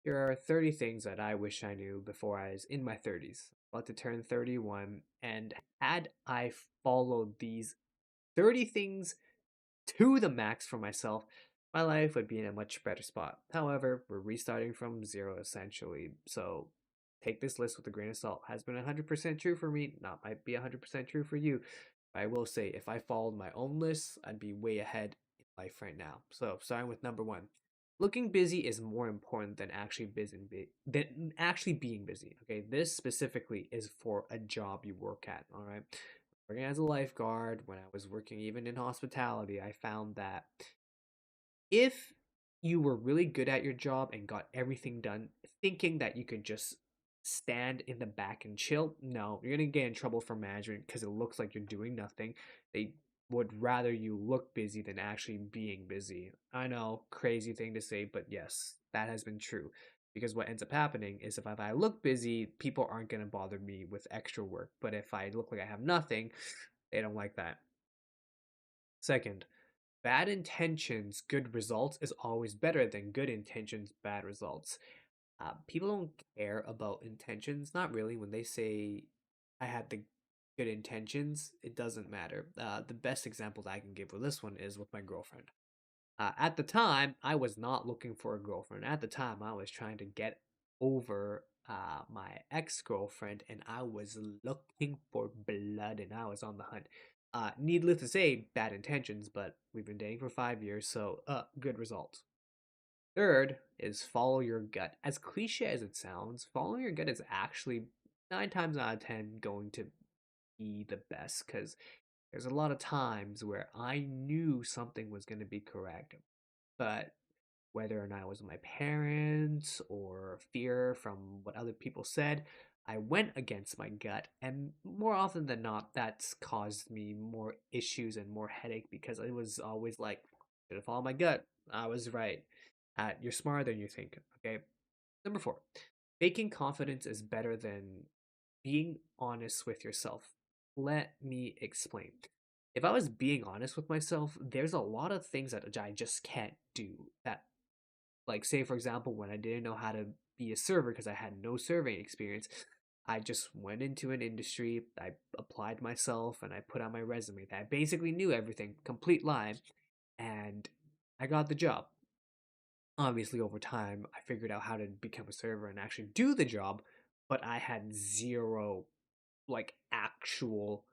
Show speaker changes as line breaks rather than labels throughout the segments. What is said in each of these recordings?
Here are 30 things that I wish I knew before I was in my 30s. About to turn 31, and had I followed these 30 things to the max for myself, my life would be in a much better spot. However, we're restarting from zero essentially, so take this list with a grain of salt. Has been 100% true for me, not might be 100% true for you. I will say, if I followed my own list, I'd be way ahead in life right now. So, starting with number one, looking busy is more important than actually being busy. Okay, this specifically is for a job you work at. All right, working as a lifeguard, when I was working even in hospitality, I found that if you were really good at your job and got everything done, thinking that you could just stand in the back and chill, no, you're gonna get in trouble from management because it looks like you're doing nothing. They would rather you look busy than actually being busy. I know, crazy thing to say, but yes, that has been true. Because what ends up happening is if I look busy, people aren't gonna bother me with extra work. But if I look like I have nothing, they don't like that. Second, bad intentions, good results is always better than good intentions, bad results. People don't care about intentions, not really. When they say I had the good intentions, it doesn't matter. The best example that I can give with this one is with my girlfriend. At the time, I was not looking for a girlfriend. At the time, I was trying to get over my ex girlfriend, and I was looking for blood, and I was on the hunt. Needless to say, bad intentions, but we've been dating for 5 years, so good results. Third is follow your gut. As cliche as it sounds, following your gut is actually 9 times out of 10 going to be the best because there's a lot of times where I knew something was going to be correct, but whether or not it was my parents or fear from what other people said, I went against my gut. And more often than not, that's caused me more issues and more headache because I was always like, gonna follow my gut. I was right. You're smarter than you think. Okay. Number four, faking confidence is better than being honest with yourself. Let me explain. If I was being honest with myself, there's a lot of things that I just can't do. That, like, say, for example, when I didn't know how to be a server because I had no serving experience, I just went into an industry, I applied myself, and I put on my resume that I basically knew everything, complete lie, and I got the job. Obviously, over time, I figured out how to become a server and actually do the job, but I had zero, like, actual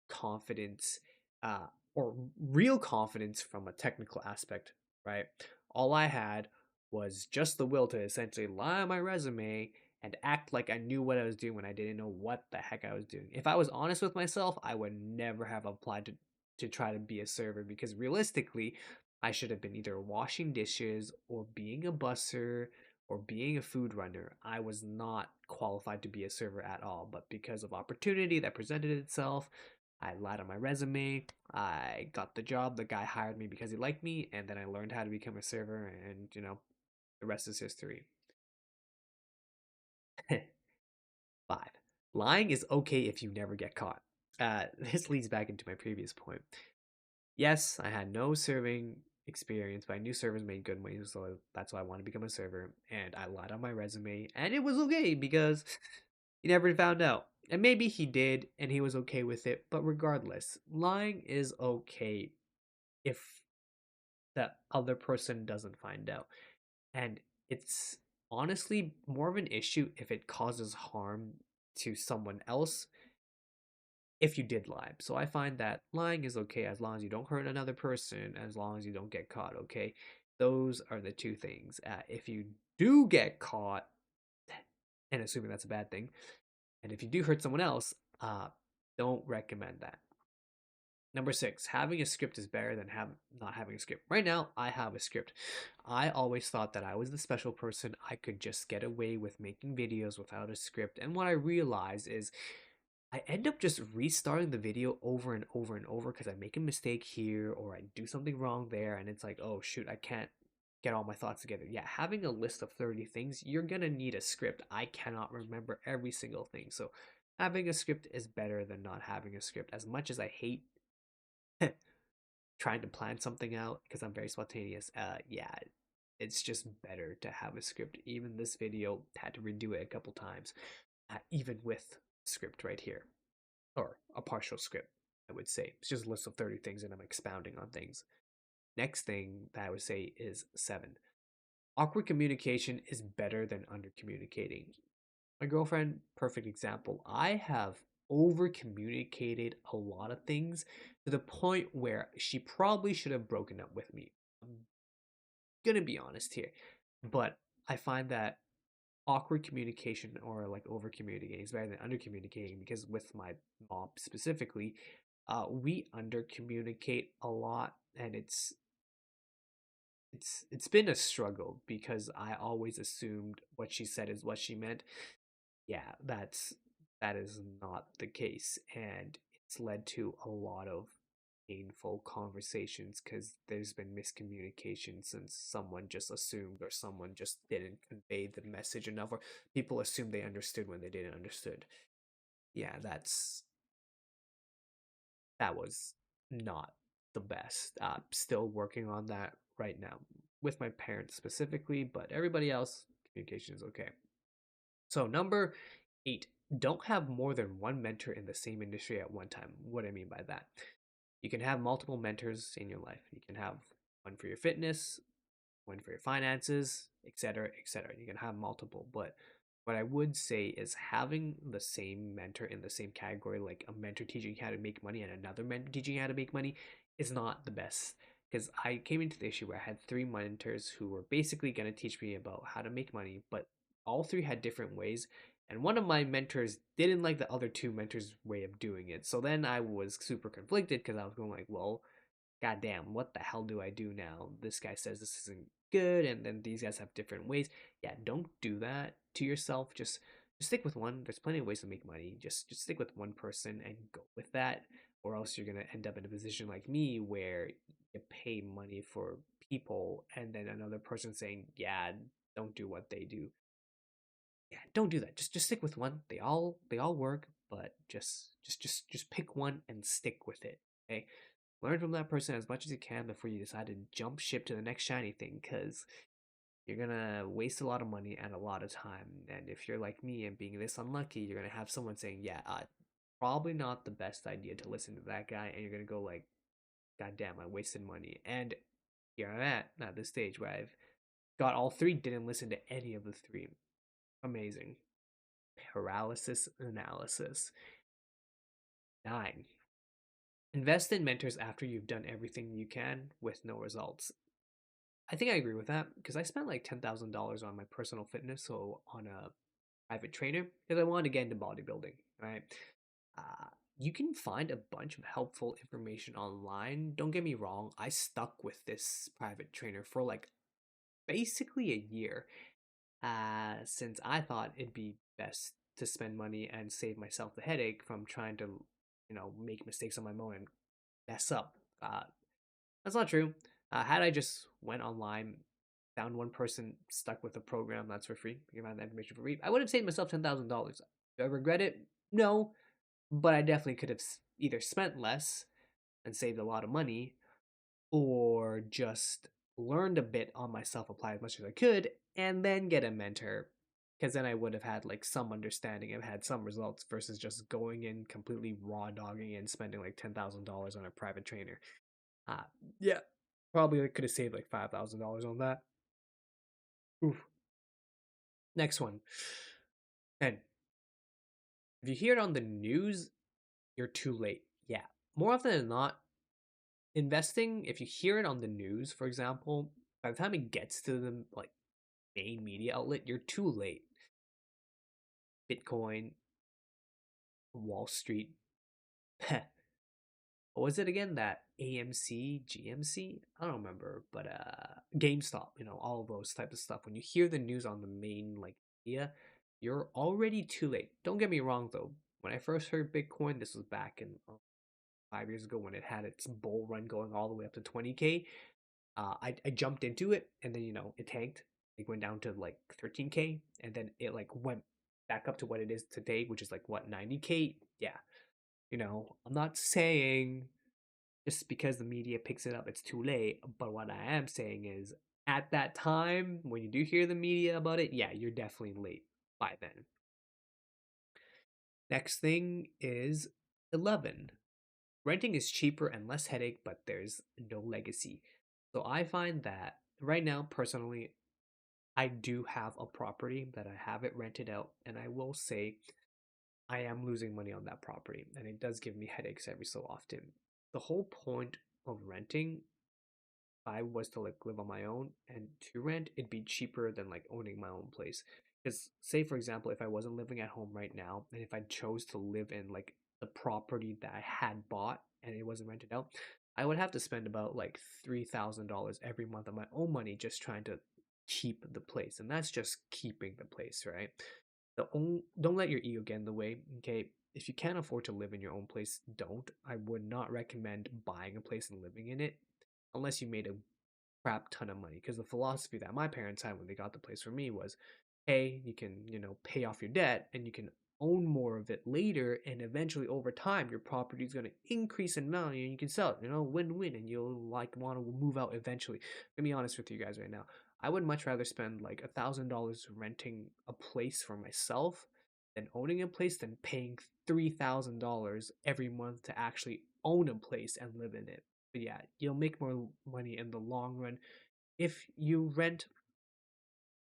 confidence, uh, or real confidence from a technical aspect, right? All I had was just the will to essentially lie on my resume and act like I knew what I was doing when I didn't know what the heck I was doing. If I was honest with myself, I would never have applied to try to be a server because realistically, I should have been either washing dishes or being a busser or being a food runner. I was not qualified to be a server at all, but because of opportunity that presented itself, I lied on my resume. I got the job. The guy hired me because he liked me, and then I learned how to become a server, and the rest is history. 5. Lying is okay if you never get caught. This leads back into my previous point. Yes, I had no serving experience, but I knew servers made good money, so that's why I wanted to become a server. And I lied on my resume, and it was okay because he never found out. And maybe he did, and he was okay with it. But regardless, lying is okay if the other person doesn't find out. And it's honestly more of an issue if it causes harm to someone else if you did lie. So I find that lying is okay as long as you don't hurt another person, as long as you don't get caught, okay? Those are the two things. If you do get caught, and assuming that's a bad thing, and if you do hurt someone else, don't recommend that. Number 6, having a script is better than not having a script. Right now, I have a script. I always thought that I was the special person. I could just get away with making videos without a script. And what I realized is I end up just restarting the video over and over and over because I make a mistake here or I do something wrong there. And it's like, oh, shoot, I can't get all my thoughts together. Yeah, having a list of 30 things, you're going to need a script. I cannot remember every single thing. So having a script is better than not having a script. As much as I hate trying to plan something out because I'm very spontaneous. Yeah, it's just better to have a script. Even this video had to redo it a couple times, even with script right here, or a partial script, I would say. It's just a list of 30 things and I'm expounding on things. Next thing that I would say is 7. Awkward communication is better than under communicating. My girlfriend, perfect example. I have over communicated a lot of things to the point where she probably should have broken up with me. I'm gonna be honest here. But I find that awkward communication or like over communicating is better than under communicating, because with my mom specifically, we under communicate a lot, and it's been a struggle because I always assumed what she said is what she meant. Yeah, that is not the case, and it's led to a lot of painful conversations because there's been miscommunication since someone just assumed or someone just didn't convey the message enough, or people assumed they understood when they didn't understood. Yeah, that was not the best. Still working on that right now with my parents specifically, but everybody else, communication is okay. So, number 8, don't have more than one mentor in the same industry at one time. What do I mean by that? You can have multiple mentors in your life. You can have one for your fitness, one for your finances, etc., etc. You can have multiple, but what I would say is having the same mentor in the same category, like a mentor teaching you how to make money and another mentor teaching you how to make money, is not the best. Because I came into the issue where I had 3 mentors who were basically going to teach me about how to make money, but all 3 had different ways. And one of my mentors didn't like the other 2 mentors' way of doing it. So then I was super conflicted because I was going like, well, goddamn, what the hell do I do now? This guy says this isn't good, and then these guys have different ways. Yeah, don't do that to yourself. Just stick with one. There's plenty of ways to make money. Just stick with one person and go with that, or else you're gonna end up in a position like me where you pay money for people, and then another person saying, "Yeah, don't do what they do." Yeah, don't do that. Just stick with one. They all work, but just pick one and stick with it. Okay, learn from that person as much as you can before you decide to jump ship to the next shiny thing, because you're gonna waste a lot of money and a lot of time. And if you're like me and being this unlucky, you're gonna have someone saying, "Yeah, probably not the best idea to listen to that guy," and you're gonna go like, "God damn, I wasted money." And here I'm at this stage where I've got all 3, didn't listen to any of the 3. Amazing. Paralysis analysis. 9. Invest in mentors after you've done everything you can with no results. I think I agree with that because I spent like $10,000 on my personal fitness, so on a private trainer, because I wanted to get into bodybuilding, right? Uh, you can find a bunch of helpful information online. Don't get me wrong, I stuck with this private trainer for like basically a year, since I thought it'd be best to spend money and save myself the headache from trying to, make mistakes on my own and mess up. That's not true. Had I just went online, found one person, stuck with a program that's for free, you can find that information for free, I would have saved myself $10,000. Do I regret it? No, but I definitely could have either spent less and saved a lot of money, or just learned a bit on myself, apply as much as I could, and then get a mentor. Because then I would have had like some understanding and had some results versus just going in completely raw dogging and spending like $10,000 on a private trainer. Uh, yeah, probably could have saved like $5,000 on that. Oof. Next one. And if you hear it on the news, you're too late. Yeah. More often than not, investing, if you hear it on the news, for example, by the time it gets to the like main media outlet, you're too late. Bitcoin, Wall Street. What was it again? That AMC, GMC? I don't remember, but GameStop, all of those type of stuff. When you hear the news on the main like media, you're already too late. Don't get me wrong though. When I first heard Bitcoin, this was back in 5 years ago when it had its bull run going all the way up to 20K. I jumped into it, and then it tanked. It went down to like 13K, and then it like went back up to what it is today, which is like what, 90K. Yeah, I'm not saying just because the media picks it up it's too late, but what I am saying is at that time, when you do hear the media about it, yeah, you're definitely late by then. Next thing is 11. Renting is cheaper and less headache, but there's no legacy. So I find that right now, personally, I do have a property that I have it rented out, and I will say I am losing money on that property, and it does give me headaches every so often. The whole point of renting, if I was to like live on my own and to rent, it'd be cheaper than like owning my own place. Because say for example, if I wasn't living at home right now, and if I chose to live in like the property that I had bought and it wasn't rented out, I would have to spend about like $3,000 every month of my own money just trying to keep the place, and that's just keeping the place, right? Don't let your ego get in the way. Okay, if you can't afford to live in your own place, don't. I would not recommend buying a place and living in it unless you made a crap ton of money. Because the philosophy that my parents had when they got the place for me was, hey, you can, pay off your debt and you can own more of it later, and eventually over time your property is going to increase in value and you can sell it, win-win, and you'll like want to move out eventually. Let me be honest with you guys right now. I would much rather spend like $1,000 renting a place for myself than owning a place than paying $3,000 every month to actually own a place and live in it. But yeah, you'll make more money in the long run if you rent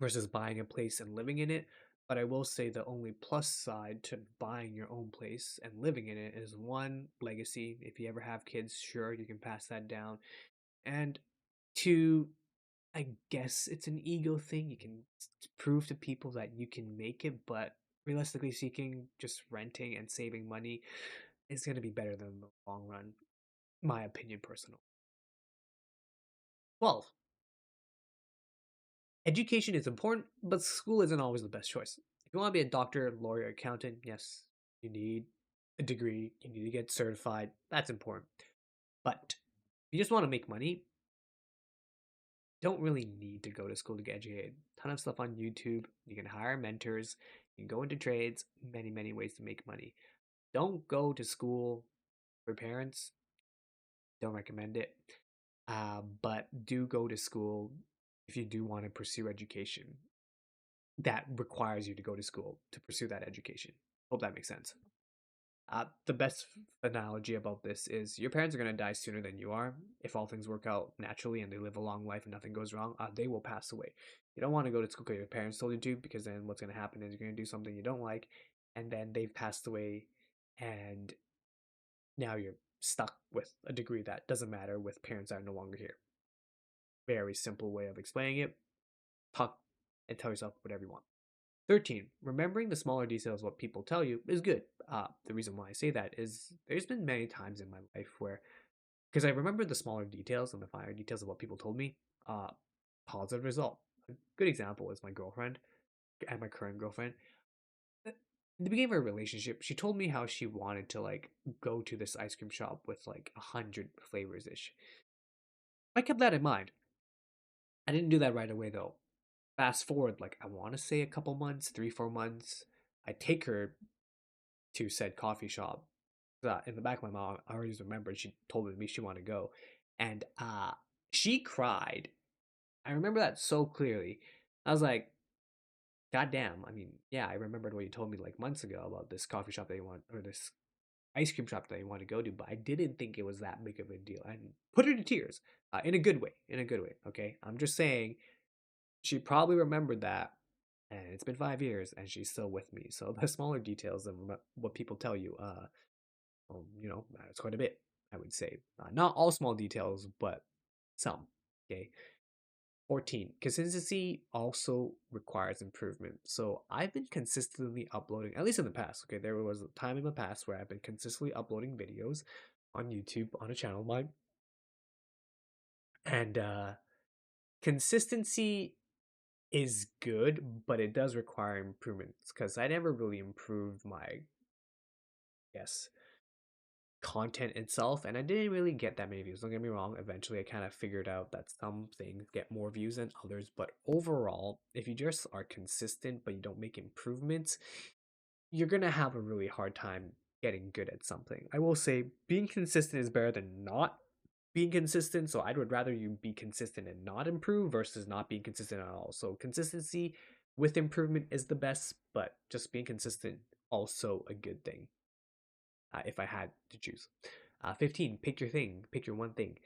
versus buying a place and living in it. But I will say the only plus side to buying your own place and living in it is one, legacy. If you ever have kids, sure, you can pass that down. And two, I guess it's an ego thing. You can prove to people that you can make it, but realistically speaking, just renting and saving money is going to be better than the long run. My opinion, personal. 12. Education is important, but school isn't always the best choice. If you want to be a doctor, lawyer, accountant, yes, you need a degree, you need to get certified. That's important. But if you just want to make money, don't really need to go to school to get educated. Ton of stuff on YouTube. You can hire mentors. You can go into trades. Many, many ways to make money. Don't go to school for parents. Don't recommend it. But do go to school if you do want to pursue education that requires you to go to school to pursue that education. Hope that makes sense. The best analogy about this is your parents are going to die sooner than you are. If all things work out naturally and they live a long life and nothing goes wrong, they will pass away. You don't want to go to school because your parents told you to, because then what's going to happen is you're going to do something you don't like, and then they've passed away, and now you're stuck with a degree that doesn't matter with parents that are no longer here. Very simple way of explaining it. Talk and tell yourself whatever you want. 13. Remembering the smaller details of what people tell you is good. The reason why I say that is there's been many times in my life where, because I remember the smaller details and the finer details of what people told me, positive result. A good example is my girlfriend and my current girlfriend. In the beginning of our relationship, she told me how she wanted to like go to this ice cream shop with like 100 flavors ish. I kept that in mind. I didn't do that right away though. Fast forward, like I want to say a couple months, 3, 4 months. I take her to said coffee shop. In the back of my mind, I always remembered she told me she wanted to go, and she cried. I remember that so clearly. I was like, God damn. I mean, yeah, I remembered what you told me like months ago about this coffee shop that you want, or this ice cream shop that you want to go to, but I didn't think it was that big of a deal, and put her to tears, in a good way. In a good way. Okay, I'm just saying she probably remembered that, and it's been 5 years, and she's still with me. So the smaller details of what people tell you, matters quite a bit. I would say not all small details, but some. Okay. 14. Consistency also requires improvement. So I've been consistently uploading, at least in the past. Okay, there was a time in the past where I've been consistently uploading videos on YouTube on a channel of mine, and consistency is good, but it does require improvements because I never really improved my, yes, content itself, and I didn't really get that many views. Don't get me wrong, eventually I kind of figured out that some things get more views than others, but overall, if you just are consistent but you don't make improvements, you're gonna have a really hard time getting good at something. I will say being consistent is better than not, being consistent. So I would rather you be consistent and not improve versus not being consistent at all. So consistency with improvement is the best, but just being consistent also a good thing. If I had to choose. 15, pick your thing, pick your one thing.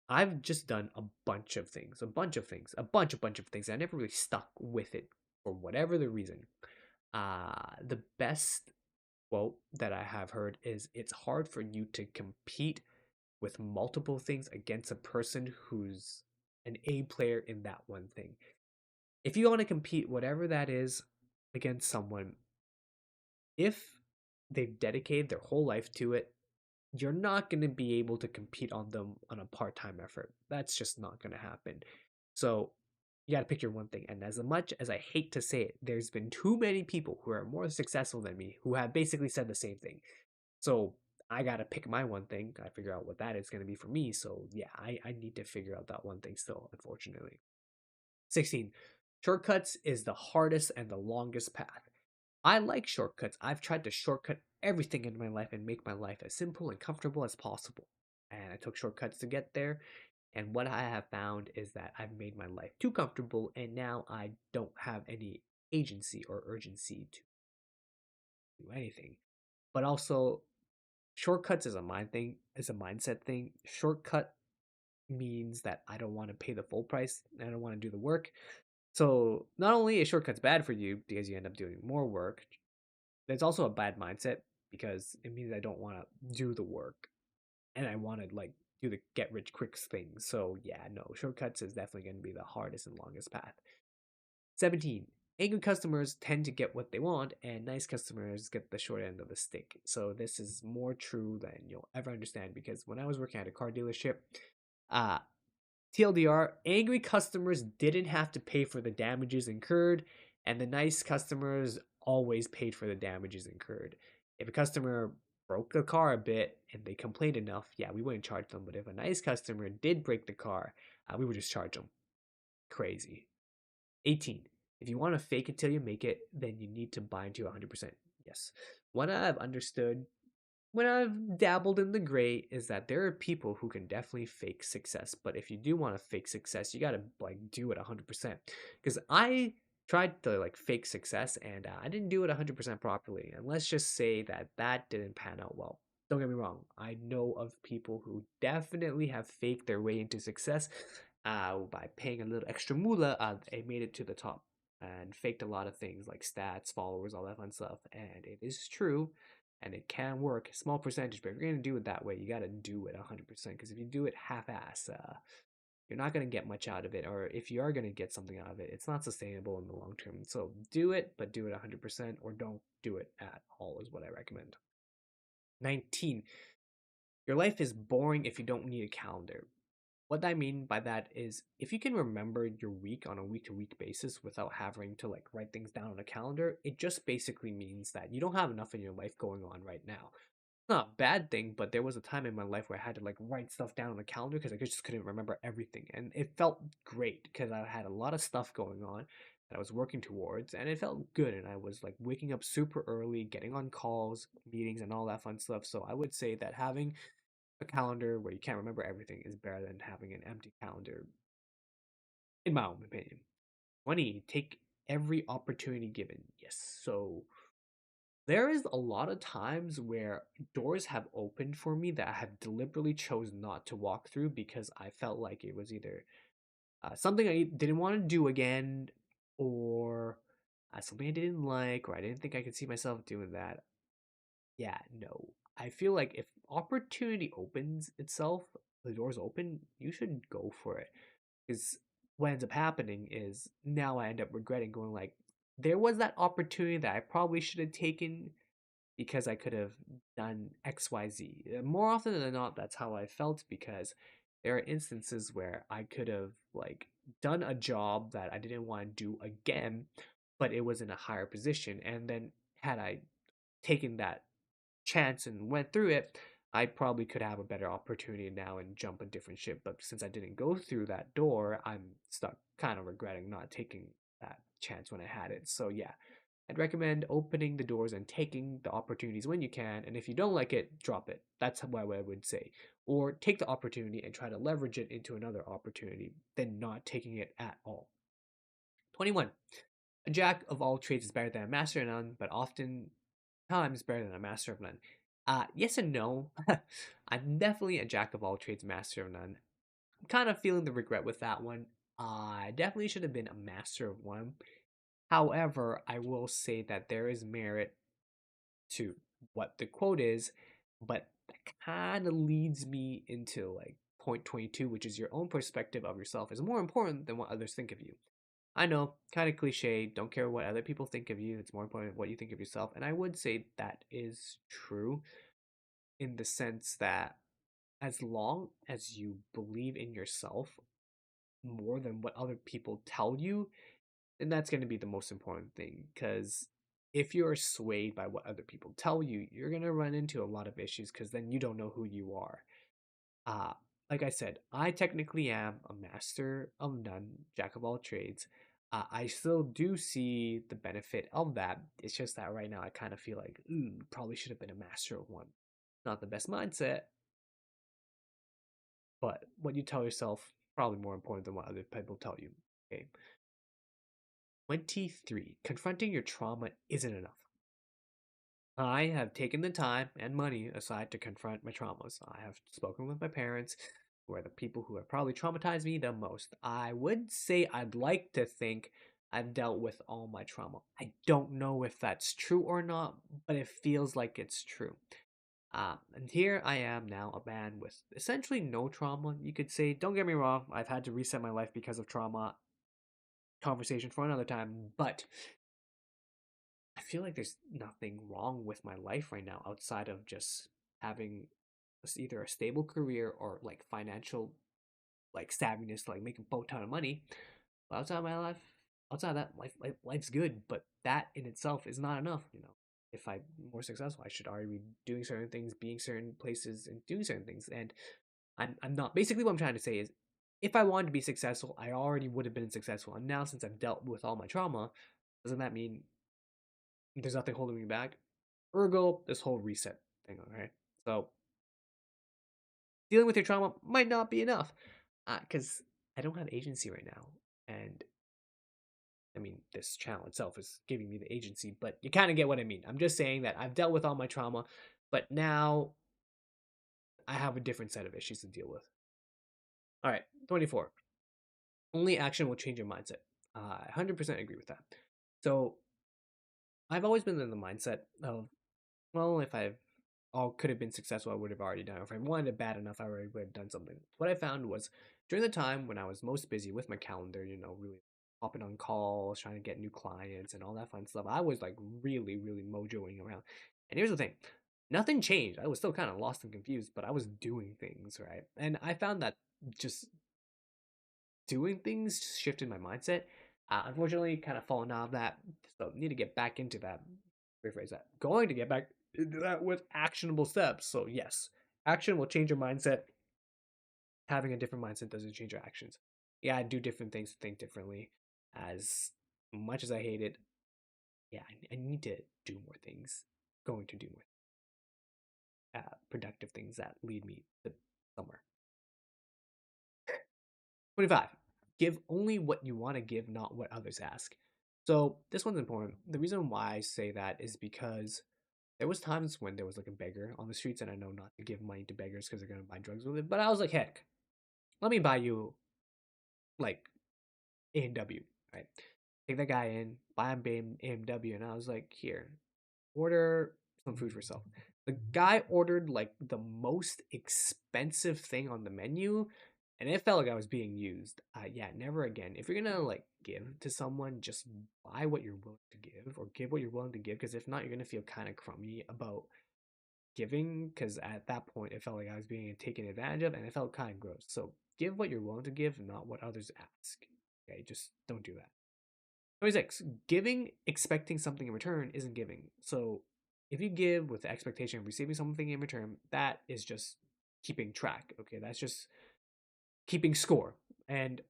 I've just done a bunch of things, a bunch of things, a bunch of things. I never really stuck with it for whatever the reason. The best quote that I have heard is it's hard for you to compete with multiple things against a person who's an A player in that one thing. If you want to compete, whatever that is, against someone, if they've dedicated their whole life to it, you're not going to be able to compete on them on a part-time effort. That's just not going to happen. So you got to pick your one thing. And as much as I hate to say it, there's been too many people who are more successful than me who have basically said the same thing. So I got to pick my one thing. I figure out what that is going to be for me. So yeah, I need to figure out that one thing still, unfortunately. 16. Shortcuts is the hardest and the longest path. I like shortcuts. I've tried to shortcut everything in my life and make my life as simple and comfortable as possible. And I took shortcuts to get there. And what I have found is that I've made my life too comfortable, and now I don't have any agency or urgency to do anything. But also, shortcuts is a mind thing, is a mindset thing. Shortcut means that I don't want to pay the full price. I don't want to do the work. So not only is shortcuts bad for you because you end up doing more work, it's also a bad mindset because it means I don't want to do the work and I want to like do the get rich quick thing. So yeah, no, shortcuts is definitely going to be the hardest and longest path. 17. Angry customers tend to get what they want, and nice customers get the short end of the stick. So this is more true than you'll ever understand because when I was working at a car dealership, uh, TLDR, angry customers didn't have to pay for the damages incurred, and the nice customers always paid for the damages incurred. If a customer broke the car a bit and they complained enough, yeah, we wouldn't charge them. But if a nice customer did break the car, we would just charge them. Crazy. 18. If you want to fake it till you make it, then you need to buy into 100%. Yes. What I've understood when I've dabbled in the gray is that there are people who can definitely fake success, but if you do want to fake success, you gotta like do it 100%. Because I tried to like fake success and I didn't do it 100% properly, and let's just say that that didn't pan out well. Don't get me wrong, I know of people who definitely have faked their way into success by paying a little extra moolah. They made it to the top and faked a lot of things like stats, followers, all that fun stuff, and it is true and it can work. Small percentage, but if you're gonna do it that way, you gotta do it 100%. Because if you do it half-ass, you're not gonna get much out of it, or if you are gonna get something out of it, it's not sustainable in the long term. So do it, but do it 100%, or don't do it at all, is what I recommend. 19. Your life is boring if you don't need a calendar. What I mean by that is if you can remember your week on a week to week basis without having to like write things down on a calendar, it just basically means that you don't have enough in your life going on right now. Not a bad thing, but there was a time in my life where I had to like write stuff down on a calendar because I just couldn't remember everything. And it felt great because I had a lot of stuff going on that I was working towards, and it felt good. And I was like waking up super early, getting on calls, meetings, and all that fun stuff. So I would say that having a calendar where you can't remember everything is better than having an empty calendar, in my own opinion. 20, take every opportunity given. Yes. So there is a lot of times where doors have opened for me that I have deliberately chose not to walk through because I felt like it was either something I didn't want to do again, or something I didn't like, or I didn't think I could see myself doing that. Yeah, no. I feel like if opportunity opens itself, the doors open, you should go for it. Because what ends up happening is now I end up regretting going like, there was that opportunity that I probably should have taken because I could have done XYZ. More often than not, that's how I felt because there are instances where I could have like done a job that I didn't want to do again, but it was in a higher position. And then had I taken that chance and went through it, I probably could have a better opportunity now and jump a different ship. But since I didn't go through that door, I'm stuck kind of regretting not taking that chance when I had it. So yeah, I'd recommend opening the doors and taking the opportunities when you can. And if you don't like it, drop it. That's what I would say. Or take the opportunity and try to leverage it into another opportunity than not taking it at all. 21. A jack of all trades is better than a master of none, but often times better than a master of none. Yes and no. I'm definitely a jack of all trades, master of none. I'm kind of feeling the regret with that one. I definitely should have been a master of one. However, I will say that there is merit to what the quote is, but that kind of leads me into like point 22, which is your own perspective of yourself is more important than what others think of you. I know, kind of cliche, don't care what other people think of you, it's more important what you think of yourself. And I would say that is true in the sense that as long as you believe in yourself more than what other people tell you, then that's going to be the most important thing. Because if you're swayed by what other people tell you, you're going to run into a lot of issues because then you don't know who you are. Uh, like I said, I technically am a master of none, jack of all trades. I still do see the benefit of that. It's just that right now I kind of feel like, probably should have been a master of one. Not the best mindset, but what you tell yourself probably more important than what other people tell you. Okay. 23. Confronting your trauma isn't enough. I have taken the time and money aside to confront my traumas. I have spoken with my parents, who are the people who have probably traumatized me the most. I would say I'd like to think I've dealt with all my trauma. I don't know if that's true or not, but it feels like it's true. And here I am now, a man with essentially no trauma. You could say, don't get me wrong, I've had to reset my life because of trauma. Conversation for another time, but I feel like there's nothing wrong with my life right now outside of just having either a stable career or like financial like savviness, like making a boat ton of money. But outside of my life, outside of that, life's good. But that in itself is not enough. If I'm more successful, I should already be doing certain things, being certain places, and doing certain things. And I'm not. Basically, what I'm trying to say is, if I wanted to be successful, I already would have been successful. And now, since I've dealt with all my trauma, doesn't that mean there's nothing holding me back? Ergo, this whole reset thing, okay? So, dealing with your trauma might not be enough because I don't have agency right now. And I mean, this channel itself is giving me the agency, but you kind of get what I mean. I'm just saying that I've dealt with all my trauma, but now I have a different set of issues to deal with. All right, 24. Only action will change your mindset. I 100% agree with that. So, I've always been in the mindset of, well, if I've all could have been successful, I would have already done it. If I wanted it bad enough, I already would have done something. What I found was during the time when I was most busy with my calendar, really hopping on calls, trying to get new clients and all that fun stuff, I was like really, really mojoing around. And here's the thing, nothing changed. I was still kind of lost and confused, but I was doing things, right? And I found that just doing things shifted my mindset. Unfortunately, kind of fallen out of that, so need to get back into that. Rephrase that. Going to get back into that with actionable steps. So yes, action will change your mindset. Having a different mindset doesn't change your actions. Yeah, I do different things, think differently. As much as I hate it, yeah, I need to do more things. Going to do more productive things that lead me to somewhere. 25. Give only what you want to give, not what others ask. So this one's important. The reason why I say that is because there was times when there was like a beggar on the streets, and I know not to give money to beggars because they're gonna buy drugs with it. But I was like, heck, let me buy you like A&W, right? Take that guy in, buy him A&W, and I was like, here, order some food for yourself. The guy ordered like the most expensive thing on the menu, and it felt like I was being used. Yeah, never again. If you're gonna like give to someone, just buy what you're willing to give, or give what you're willing to give. Because if not, you're gonna feel kind of crummy about giving. Because at that point, it felt like I was being taken advantage of, and it felt kind of gross. So give what you're willing to give, not what others ask. Okay, just don't do that. 26. Giving expecting something in return isn't giving. So if you give with the expectation of receiving something in return, that is just keeping track. Okay, that's just keeping score. And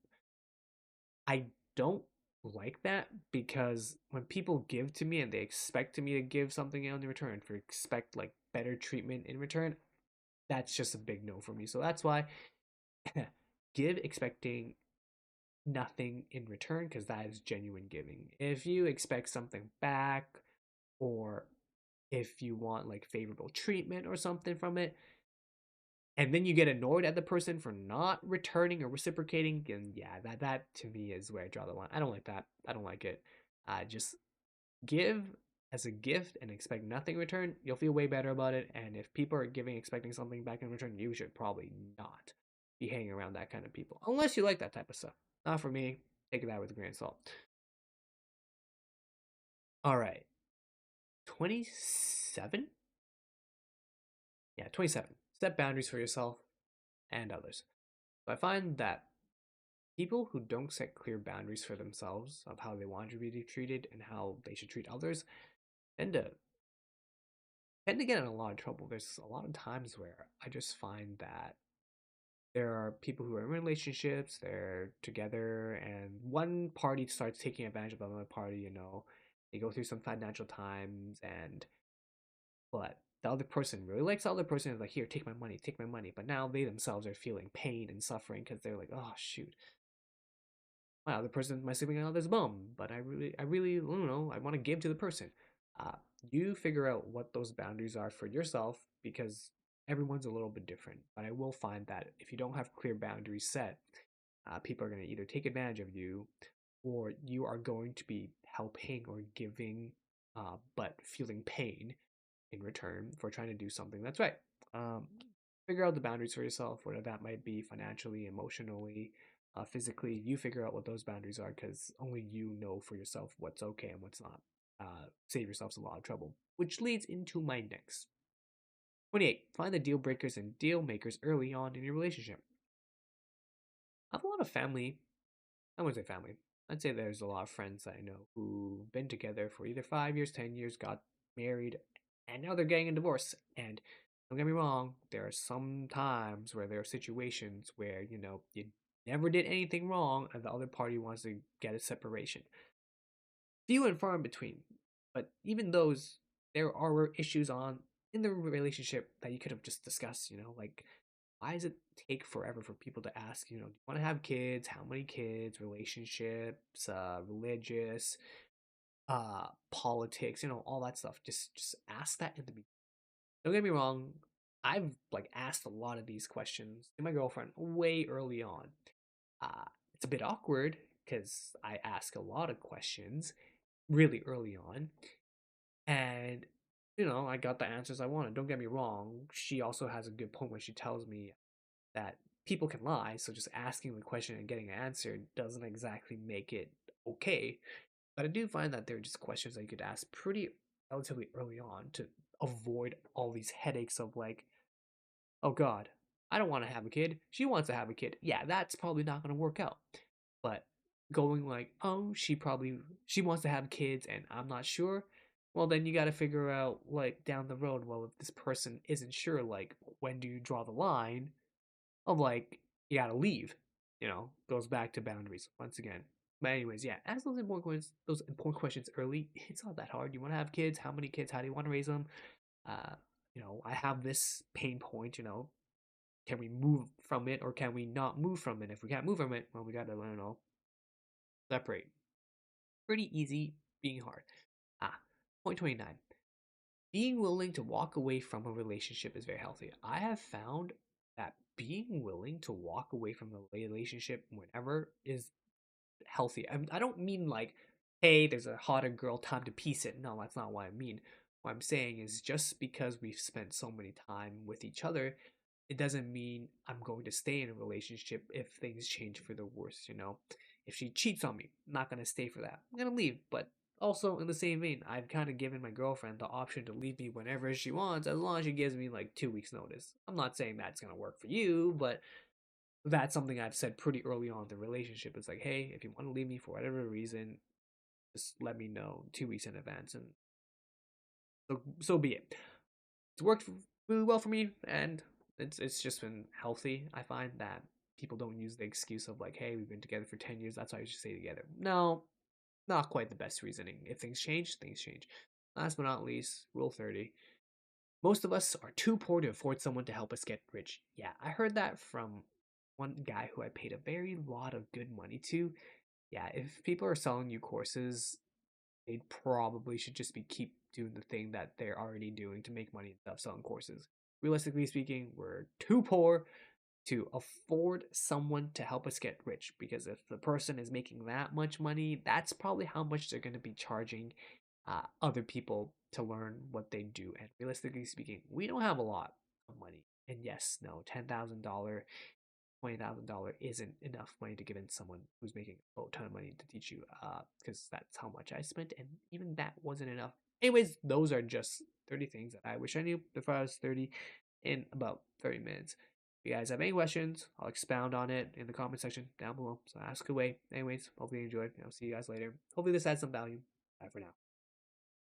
I don't like that, because when people give to me and they expect me to give something in return, for expect like better treatment in return, that's just a big no for me. So that's why give expecting nothing in return, because that is genuine giving. If you expect something back, or if you want like favorable treatment or something from it, and then you get annoyed at the person for not returning or reciprocating, and yeah, that to me is where I draw the line. I don't like that. I don't like it. Just give as a gift and expect nothing in return. You'll feel way better about it. And if people are giving expecting something back in return, you should probably not be hanging around that kind of people, unless you like that type of stuff. Not for me. Take that with a grain of salt. All right, 27. Yeah, 27. Set boundaries for yourself and others. So I find that people who don't set clear boundaries for themselves of how they want to be treated and how they should treat others tend to get in a lot of trouble. There's a lot of times where I just find that there are people who are in relationships, they're together, and one party starts taking advantage of the other party. They go through some financial times, and but the other person really likes the other person, is like, here, take my money. But now they themselves are feeling pain and suffering because they're like, oh shoot, my other person might sleeping on this bum, but I really, I don't know, I want to give to the person. Uh, you figure out what those boundaries are for yourself, because everyone's a little bit different. But I will find that if you don't have clear boundaries set, people are going to either take advantage of you, or you are going to be helping or giving, but feeling pain in return for trying to do something that's right. Um, Figure out the boundaries for yourself, whether that might be financially, emotionally, physically. You figure out what those boundaries are, because only you know for yourself what's okay and what's not. Save yourselves a lot of trouble, which leads into my next. 28. Find the deal breakers and deal makers early on in your relationship. I have a lot of family. I wouldn't say family. I'd say there's a lot of friends that I know who've been together for either 5 years, 10 years, got married, and now they're getting a divorce. And don't get me wrong, there are some times where there are situations where, you never did anything wrong and the other party wants to get a separation. Few and far in between. But even those, there are issues in the relationship that you could have just discussed, like, why does it take forever for people to ask, do you want to have kids, how many kids, relationships, religious, politics, all that stuff. Just ask that in the beginning. Don't get me wrong, I've like asked a lot of these questions to my girlfriend way early on. uh it's a bit awkward because I ask a lot of questions really early on, and I got the answers I wanted. Don't get me wrong, she also has a good point when she tells me that people can lie, so just asking the question and getting an answer doesn't exactly make it okay. But I do find that there are just questions that you could ask pretty relatively early on to avoid all these headaches of like, oh God, I don't want to have a kid. She wants to have a kid. Yeah, that's probably not going to work out. But going like, oh, she wants to have kids and I'm not sure. Well, then you got to figure out like down the road, well, if this person isn't sure, like when do you draw the line of like you gotta leave. Goes back to boundaries once again. But anyways, yeah, ask those important questions early. It's not that hard. You want to have kids? How many kids? How do you want to raise them? Uh, I have this pain point. Can we move from it or can we not move from it? If we can't move from it, well, we gotta, I don't know, separate. Pretty easy, being hard. Point 29. Being willing to walk away from a relationship is very healthy. I have found that being willing to walk away from a relationship whenever is healthy. I don't mean like, hey, there's a hotter girl, time to piece it. No, that's not what I mean. What I'm saying is just because we've spent so many time with each other, it doesn't mean I'm going to stay in a relationship if things change for the worse. If she cheats on me, I'm not going to stay for that. I'm going to leave. But also, in the same vein, I've kind of given my girlfriend the option to leave me whenever she wants, as long as she gives me like 2 weeks' notice. I'm not saying that's going to work for you, but that's something I've said pretty early on in the relationship. It's like, hey, if you want to leave me for whatever reason, just let me know 2 weeks in advance, and so be it. It's worked really well for me, and it's just been healthy. I find that people don't use the excuse of like, hey, we've been together for 10 years, that's why we should stay together. No, not quite the best reasoning. If things change, things change. Last but not least, rule 30. Most of us are too poor to afford someone to help us get rich. Yeah, I heard that from one guy who I paid a very lot of good money to. Yeah, if people are selling you courses, they probably should just be keep doing the thing that they're already doing to make money and stuff, selling courses. Realistically speaking, we're too poor to afford someone to help us get rich, because if the person is making that much money, that's probably how much they're going to be charging other people to learn what they do. And realistically speaking, we don't have a lot of money. And yes, no, $10,000, $20,000 isn't enough money to give in someone who's making a ton of money to teach you, because that's how much I spent, and even that wasn't enough. Anyways, those are just 30 things that I wish I knew before I was 30 in about 30 minutes. If you guys have any questions, I'll expound on it in the comment section down below, so ask away. Anyways, hopefully you enjoyed. I'll see you guys later. Hopefully this adds some value. Bye for now.